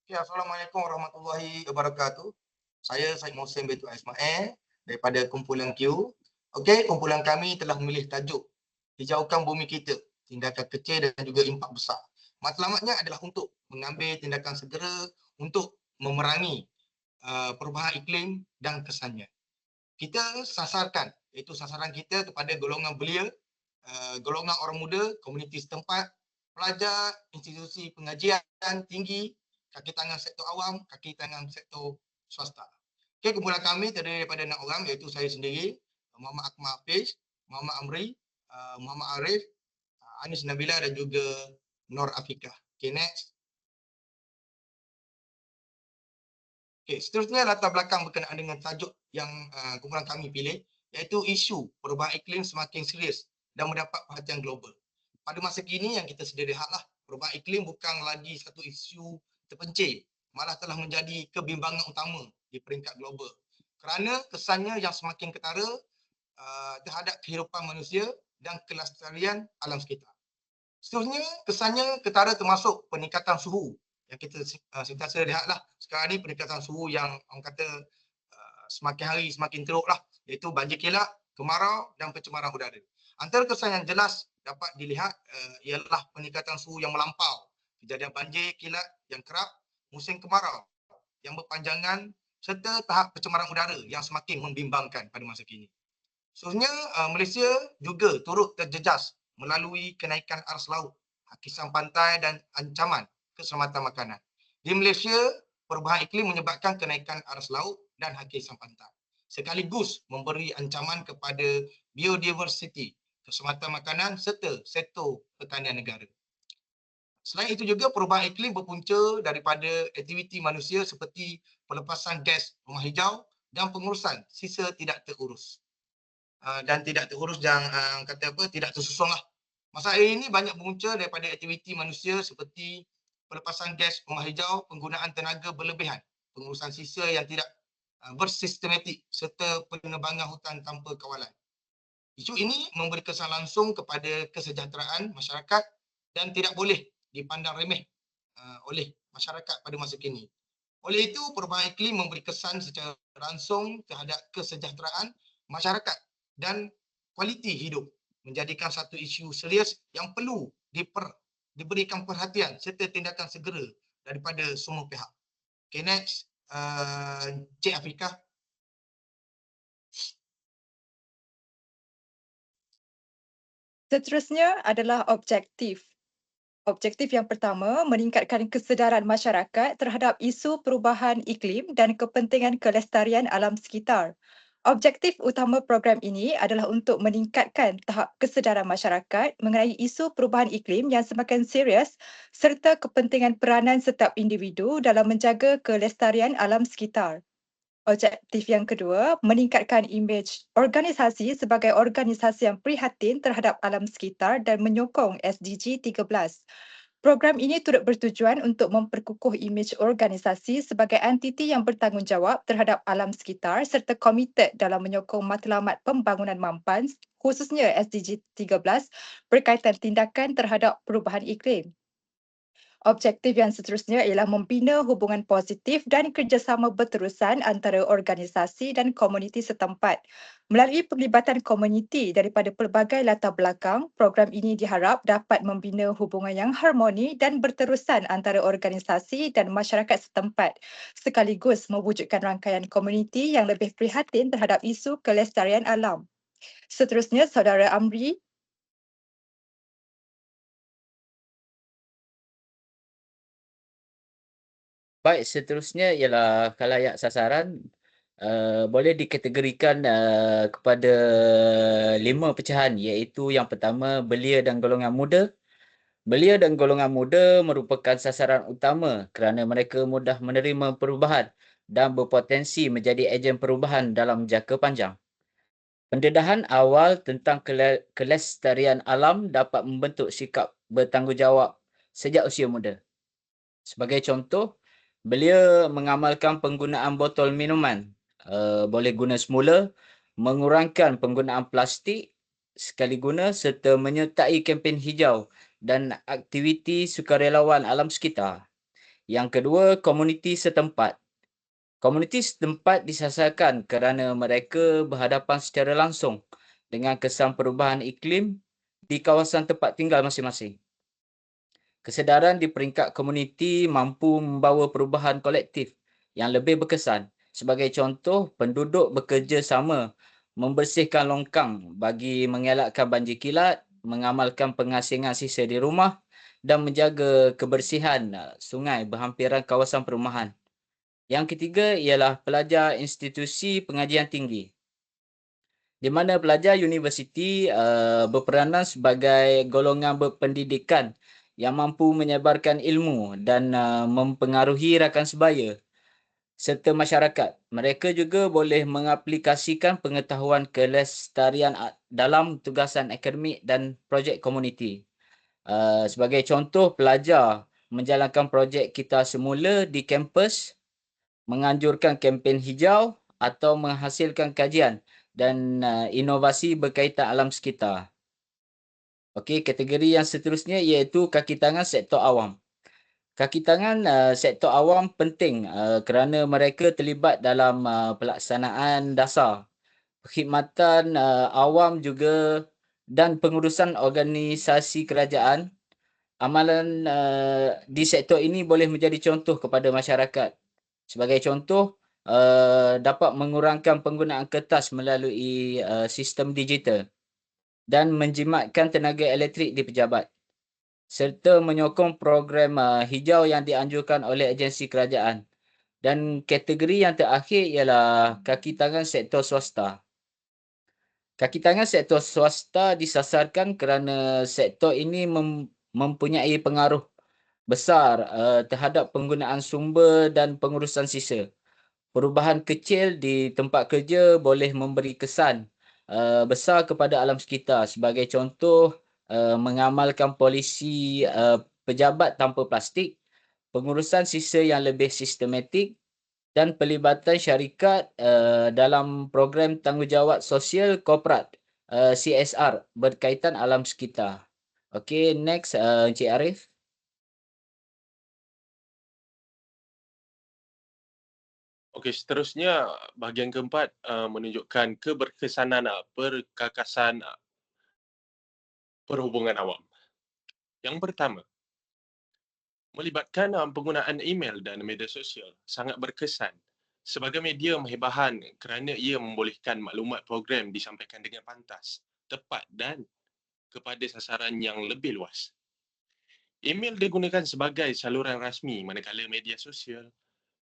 Okay, Assalamualaikum warahmatullahi wabarakatuh. Saya Syed Mohsen Betul Ismail daripada kumpulan Q. Okey, kumpulan kami telah memilih tajuk Hijaukan Bumi Kita, Tindakan Kecil dan juga Impak Besar. Matlamatnya adalah untuk mengambil tindakan segera untuk memerangi perubahan iklim dan kesannya. Kita sasarkan, iaitu sasaran kita kepada golongan belia, golongan orang muda, komuniti setempat, pelajar, institusi pengajian tinggi, kaki tangan sektor awam, kaki tangan sektor swasta. Okay, kumpulan kami terdiri daripada 6 orang, iaitu saya sendiri, Muhammad Akmal Hafiz, Muhammad Amri, Muhammad Arif, Anis Nabila dan juga Nur Afiqah. Okay, next. Okay, seterusnya latar belakang berkenaan dengan tajuk yang kumpulan kami pilih, iaitu isu perubahan iklim semakin serius dan mendapat perhatian global. Pada masa kini yang kita sedia lihatlah, perubahan iklim bukan lagi satu isu terpencil, malah telah menjadi kebimbangan utama di peringkat global. Kerana kesannya yang semakin ketara terhadap kehidupan manusia dan kelestarian alam sekitar. Seterusnya, kesannya ketara termasuk peningkatan suhu yang kita sentiasa lihatlah sekarang ni, peningkatan suhu yang orang kata semakin hari semakin teruk lah, iaitu banjir kilat, kemarau dan pencemaran udara. Antara kesan yang jelas dapat dilihat ialah peningkatan suhu yang melampau, kejadian banjir kilat yang kerap, musim kemarau yang berpanjangan serta tahap pencemaran udara yang semakin membimbangkan pada masa kini. Seterusnya, Malaysia juga turut terjejas melalui kenaikan aras laut, hakisan pantai dan ancaman keselamatan makanan. Di Malaysia, perubahan iklim menyebabkan kenaikan aras laut dan hakisan pantai, sekaligus memberi ancaman kepada biodiversiti, keselamatan makanan serta sektor pertanian negara. Selain itu juga, perubahan iklim berpunca daripada aktiviti manusia seperti pelepasan gas rumah hijau dan pengurusan sisa tidak terurus. Dan tidak terurus yang tidak tersusunlah. Masa ini banyak berpunca daripada aktiviti manusia seperti pelepasan gas rumah hijau, penggunaan tenaga berlebihan, pengurusan sisa yang tidak bersistematik serta penebangan hutan tanpa kawalan. Isu ini memberi kesan langsung kepada kesejahteraan masyarakat dan tidak boleh dipandang remeh oleh masyarakat pada masa kini. Oleh itu, perubahan iklim memberi kesan secara langsung terhadap kesejahteraan masyarakat dan kualiti hidup, menjadikan satu isu serius yang perlu diberikan perhatian serta tindakan segera daripada semua pihak. Okay, next. Cik Afiqah. Seterusnya adalah objektif. Objektif yang pertama, meningkatkan kesedaran masyarakat terhadap isu perubahan iklim dan kepentingan kelestarian alam sekitar. Objektif utama program ini adalah untuk meningkatkan tahap kesedaran masyarakat mengenai isu perubahan iklim yang semakin serius serta kepentingan peranan setiap individu dalam menjaga kelestarian alam sekitar. Objektif yang kedua, meningkatkan imej organisasi sebagai organisasi yang prihatin terhadap alam sekitar dan menyokong SDG 13. Program ini turut bertujuan untuk memperkukuh imej organisasi sebagai entiti yang bertanggungjawab terhadap alam sekitar serta komited dalam menyokong matlamat pembangunan mampan, khususnya SDG 13 berkaitan tindakan terhadap perubahan iklim. Objektif yang seterusnya ialah membina hubungan positif dan kerjasama berterusan antara organisasi dan komuniti setempat. Melalui pelibatan komuniti daripada pelbagai latar belakang, program ini diharap dapat membina hubungan yang harmoni dan berterusan antara organisasi dan masyarakat setempat, sekaligus mewujudkan rangkaian komuniti yang lebih prihatin terhadap isu kelestarian alam. Seterusnya, Saudara Amri. Baik, seterusnya ialah khalayak sasaran boleh dikategorikan kepada 5 pecahan, iaitu yang pertama, belia dan golongan muda. Belia dan golongan muda merupakan sasaran utama kerana mereka mudah menerima perubahan dan berpotensi menjadi ejen perubahan dalam jangka panjang. Pendedahan awal tentang kelestarian alam dapat membentuk sikap bertanggungjawab sejak usia muda. Sebagai contoh, belia mengamalkan penggunaan botol minuman, boleh guna semula, mengurangkan penggunaan plastik sekali guna serta menyertai kempen hijau dan aktiviti sukarelawan alam sekitar. Yang kedua, komuniti setempat. Komuniti setempat disasarkan kerana mereka berhadapan secara langsung dengan kesan perubahan iklim di kawasan tempat tinggal masing-masing. Kesedaran di peringkat komuniti mampu membawa perubahan kolektif yang lebih berkesan. Sebagai contoh, penduduk bekerjasama membersihkan longkang bagi mengelakkan banjir kilat, mengamalkan pengasingan sisa di rumah dan menjaga kebersihan sungai berhampiran kawasan perumahan. Yang ketiga ialah pelajar institusi pengajian tinggi, di mana pelajar universiti berperanan sebagai golongan berpendidikan yang mampu menyebarkan ilmu dan mempengaruhi rakan sebaya serta masyarakat. Mereka juga boleh mengaplikasikan pengetahuan kelestarian dalam tugasan akademik dan projek komuniti. Sebagai contoh, pelajar menjalankan projek Kita Semula di kampus, menganjurkan kempen hijau atau menghasilkan kajian dan inovasi berkaitan alam sekitar. Okey, kategori yang seterusnya iaitu kaki tangan sektor awam. Kaki tangan sektor awam penting kerana mereka terlibat dalam pelaksanaan dasar, perkhidmatan awam juga dan pengurusan organisasi kerajaan. Amalan di sektor ini boleh menjadi contoh kepada masyarakat. Sebagai contoh, dapat mengurangkan penggunaan kertas melalui sistem digital dan menjimatkan tenaga elektrik di pejabat, serta menyokong program hijau yang dianjurkan oleh agensi kerajaan. Dan kategori yang terakhir ialah kaki tangan sektor swasta. Kaki tangan sektor swasta disasarkan kerana sektor ini mempunyai pengaruh besar terhadap penggunaan sumber dan pengurusan sisa. Perubahan kecil di tempat kerja boleh memberi kesan besar kepada alam sekitar. Sebagai contoh, mengamalkan polisi pejabat tanpa plastik, pengurusan sisa yang lebih sistematik dan pelibatan syarikat dalam program tanggungjawab sosial korporat CSR berkaitan alam sekitar. Okey, next Encik Arif. Okey, seterusnya bahagian keempat menunjukkan keberkesanan perkakasan perhubungan awam. Yang pertama, melibatkan penggunaan email dan media sosial sangat berkesan sebagai media menghebahan kerana ia membolehkan maklumat program disampaikan dengan pantas, tepat dan kepada sasaran yang lebih luas. Email digunakan sebagai saluran rasmi manakala media sosial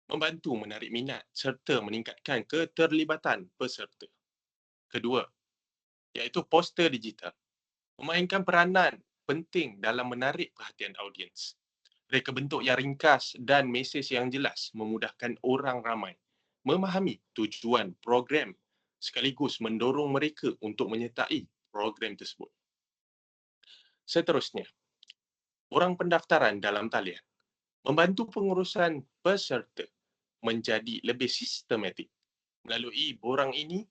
membantu menarik minat serta meningkatkan keterlibatan peserta. Kedua, iaitu poster digital, memainkan peranan penting dalam menarik perhatian audiens. Reka bentuk yang ringkas dan mesej yang jelas memudahkan orang ramai memahami tujuan program sekaligus mendorong mereka untuk menyertai program tersebut. Seterusnya, borang pendaftaran dalam talian membantu pengurusan peserta menjadi lebih sistematik. Melalui borang ini,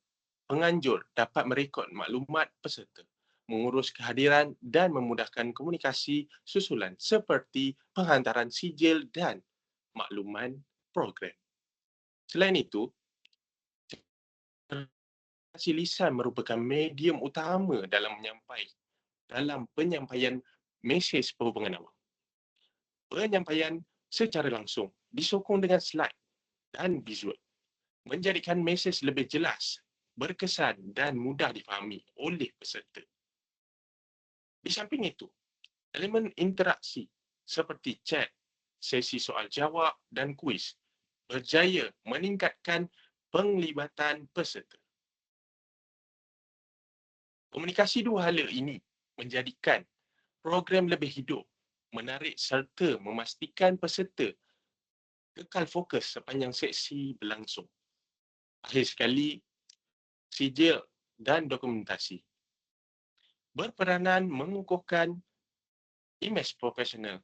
penganjur dapat merekod maklumat peserta, mengurus kehadiran dan memudahkan komunikasi susulan seperti penghantaran sijil dan makluman program. Selain itu, komunikasi lisan merupakan medium utama dalam penyampaian mesej perhubungan awam. Penyampaian secara langsung disokong dengan slide dan visual, menjadikan mesej lebih jelas, berkesan dan mudah difahami oleh peserta. Di samping itu, elemen interaksi seperti chat, sesi soal jawab dan kuis berjaya meningkatkan penglibatan peserta. Komunikasi dua hala ini menjadikan program lebih hidup, menarik serta memastikan peserta kekal fokus sepanjang sesi berlangsung. Akhir sekali, sijil dan dokumentasi berperanan mengukuhkan imej profesional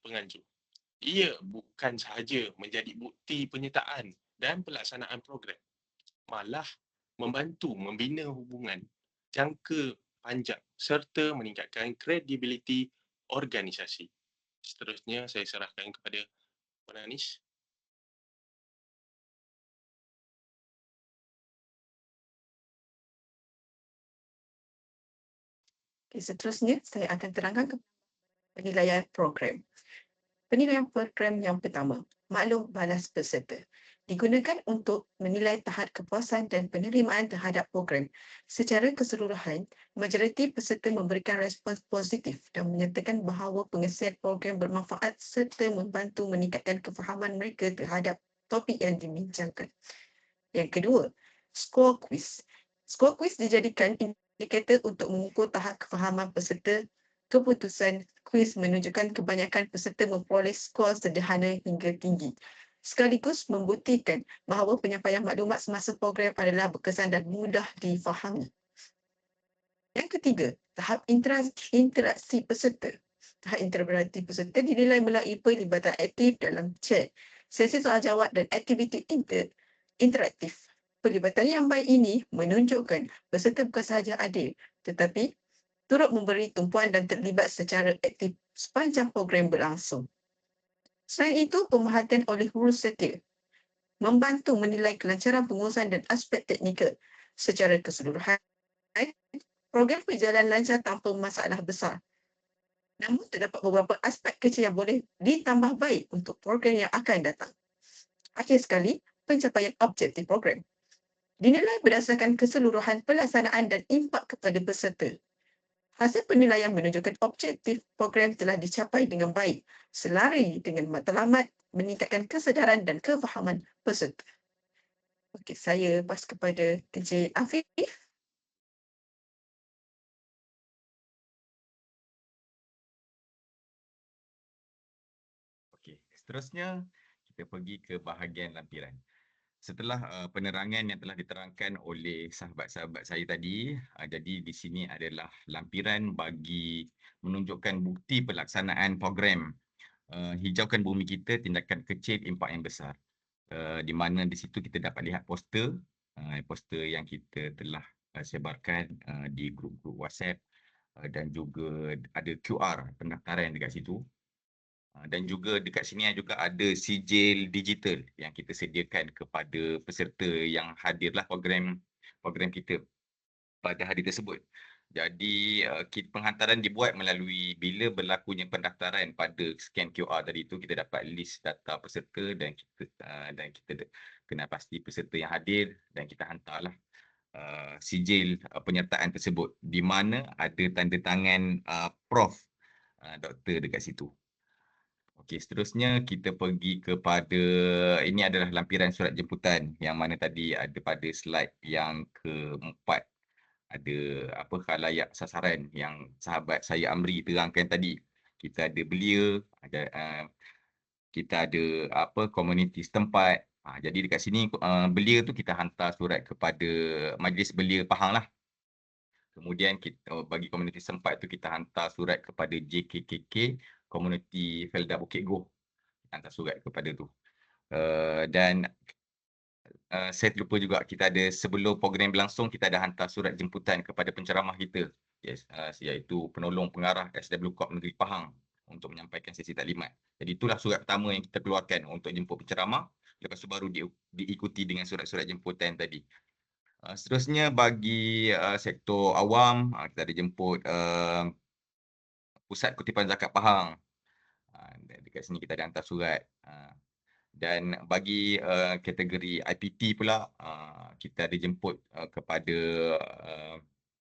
penganjur. Ia bukan sahaja menjadi bukti penyertaan dan pelaksanaan program, malah membantu membina hubungan jangka panjang serta meningkatkan kredibiliti organisasi. Seterusnya saya serahkan kepada Puan Anis. Okay, seterusnya saya akan terangkan penilaian program. Penilaian program yang pertama, maklum balas peserta. Digunakan untuk menilai tahap kepuasan dan penerimaan terhadap program. Secara keseluruhan, majoriti peserta memberikan respons positif dan menyatakan bahawa pengisian program bermanfaat serta membantu meningkatkan kefahaman mereka terhadap topik yang dibincangkan. Yang kedua, skor kuis. Skor kuis dijadikan indikator untuk mengukur tahap kefahaman peserta. Keputusan kuis menunjukkan kebanyakan peserta memperoleh skor sederhana hingga tinggi, sekaligus membuktikan bahawa penyampaian maklumat semasa program adalah berkesan dan mudah difahami. Yang ketiga, tahap interaksi peserta. Tahap interaksi peserta dinilai melalui pelibatan aktif dalam chat, sesi soal jawab dan aktiviti interaktif. Pelibatan yang baik ini menunjukkan peserta bukan sahaja adil, tetapi turut memberi tumpuan dan terlibat secara aktif sepanjang program berlangsung. Selain itu, pemerhatian oleh guru setia membantu menilai kelancaran pengurusan dan aspek teknikal. Secara keseluruhan, program berjalan lancar tanpa masalah besar. Namun, terdapat beberapa aspek kecil yang boleh ditambah baik untuk program yang akan datang. Akhir sekali, pencapaian objektif program dinilai berdasarkan keseluruhan pelaksanaan dan impak kepada peserta. Hasil penilaian menunjukkan objektif program telah dicapai dengan baik, selari dengan matlamat, meningkatkan kesedaran dan kefahaman peserta. Okey, saya pas kepada Encik Afif. Okey, seterusnya kita pergi ke bahagian lampiran. Setelah penerangan yang telah diterangkan oleh sahabat-sahabat saya tadi, jadi di sini adalah lampiran bagi menunjukkan bukti pelaksanaan program Hijaukan Bumi Kita, Tindakan Kecil Impak yang Besar. Di mana di situ kita dapat lihat poster yang kita telah sebarkan di grup-grup WhatsApp dan juga ada QR pendaftaran dekat situ. Dan juga dekat sini juga ada sijil digital yang kita sediakan kepada peserta yang hadirlah program kita pada hari tersebut. Jadi penghantaran dibuat melalui bila berlakunya pendaftaran pada scan QR tadi itu, kita dapat list data peserta dan kita kena pasti peserta yang hadir dan kita hantarlah sijil penyertaan tersebut di mana ada tanda tangan Prof Doktor dekat situ. Okey, seterusnya kita pergi kepada ini adalah lampiran surat jemputan yang mana tadi ada pada slide yang keempat. Ada apa khalayak sasaran yang sahabat saya Amri terangkan tadi. Kita ada belia, kita ada apa komuniti setempat. Jadi dekat sini belia tu kita hantar surat kepada Majlis Belia Pahang lah. Kemudian kita bagi komuniti setempat tu kita hantar surat kepada JKKK Komuniti Felda Bukit Goh. Hantar surat kepada tu. Dan saya terlupa juga kita ada sebelum program berlangsung kita ada hantar surat jemputan kepada penceramah kita, iaitu penolong pengarah SW Corp Negeri Pahang untuk menyampaikan sesi taklimat. Jadi itulah surat pertama yang kita keluarkan untuk jemput penceramah, lepas tu baru diikuti dengan surat-surat jemputan tadi. Seterusnya bagi sektor awam, kita ada jemput Pusat Kutipan Zakat Pahang. Dekat sini kita ada hantar surat. Dan bagi kategori IPT pula, kita ada jemput kepada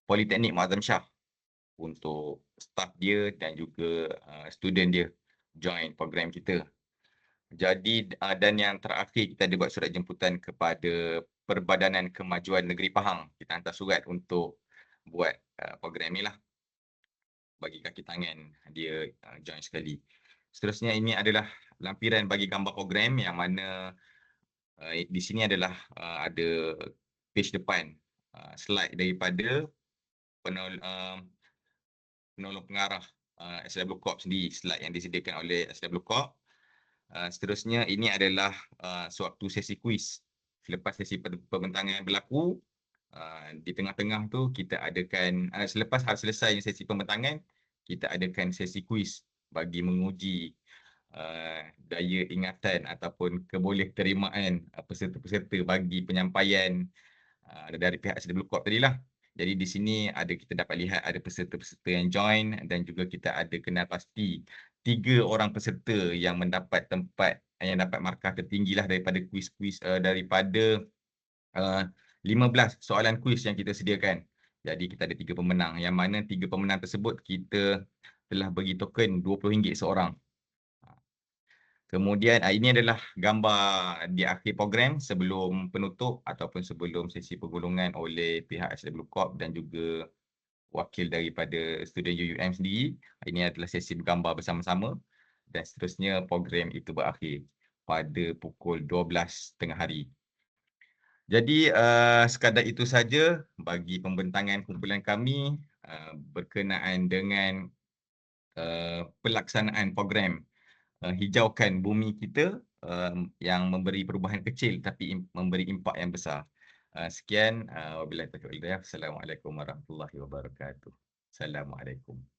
Politeknik Mazam Shah untuk staf dia dan juga student dia join program kita. Jadi dan yang terakhir kita ada buat surat jemputan kepada Perbadanan Kemajuan Negeri Pahang. Kita hantar surat untuk buat program ni lah. Bagi kaki tangan dia join sekali. Seterusnya ini adalah lampiran bagi gambar program yang mana di sini adalah ada page depan slide daripada penolong pengarah SW Corp sendiri, slide yang disediakan oleh SW Corp. Seterusnya ini adalah sewaktu sesi kuis. Selepas sesi pembentangan berlaku, di tengah-tengah tu kita adakan selepas selesai sesi pembentangan, kita adakan sesi kuis bagi menguji daya ingatan ataupun kebolehterimaan peserta-peserta bagi penyampaian dari pihak SW Corp tadilah. Jadi di sini kita dapat lihat ada peserta-peserta yang join dan juga kita ada kenal pasti 3 orang peserta yang mendapat markah tertinggi lah daripada kuis-kuis daripada 15 soalan kuis yang kita sediakan. Jadi kita ada 3 pemenang yang mana 3 pemenang tersebut kita telah bagi token RM20 seorang. Kemudian ini adalah gambar di akhir program sebelum penutup ataupun sebelum sesi penggulungan oleh pihak SW Corp dan juga wakil daripada student UUM sendiri. Ini adalah sesi bergambar bersama-sama dan seterusnya program itu berakhir pada pukul 12 tengah hari. Jadi sekadar itu saja bagi pembentangan kumpulan kami berkenaan dengan pelaksanaan program hijaukan bumi kita yang memberi perubahan kecil tapi memberi impak yang besar. Sekian, wabillahi taufiq wal hidayah. Assalamualaikum warahmatullahi wabarakatuh. Assalamualaikum.